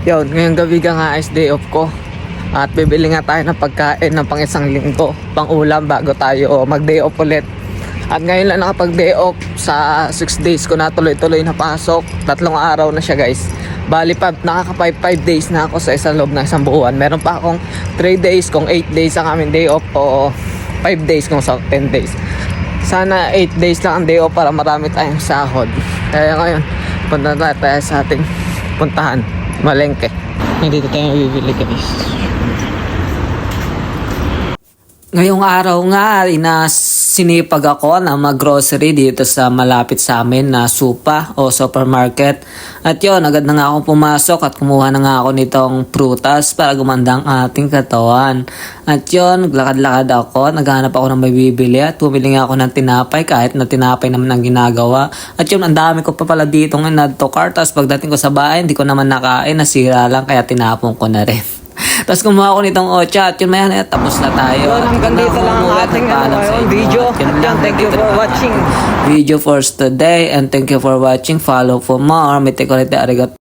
Yun, ngayong gabi nga is day off ko. At bibili nga tayo ng pagkain ng pang isang linggo, pang ulam bago tayo mag day off ulit. At ngayon lang nakapag day off sa 6 days ko na tuloy-tuloy na pasok. 3 araw na siya guys. Bali pa, nakaka 5 days na ako sa isang loob ng isang buwan. Meron pa akong 3 days kung 8 days ang aming day off o 5 days kung 10 days. Sana 8 days lang ang day off para marami tayong sahod. Kaya ngayon, punta tayo sa ating puntahan, Malengke. Dito tayo bibili guys. Ngayong araw nga, sinipag ako na mag-grocery dito sa malapit sa amin na Supa o supermarket. At yun, agad na nga akong pumasok at kumuha na nga ako nitong prutas para gumanda ang ating katawan. At yun, naglakad-lakad ako, naghanap ako ng may bibili at bumili nga ako ng tinapay kahit na tinapay naman ang ginagawa. At yun, ang dami ko pa pala dito ng add to cart. Tapos pagdating ko sa bahay, hindi ko naman nakain, nasira lang kaya tinapon ko na rin. Tapos kumuha ko nitong ocha at yun maya na tapos na tayo. Yun, hanggang dito lang ang ating video. Thank you for watching. Video for today and thank you for watching. Follow for more. Mite ko rin arigato.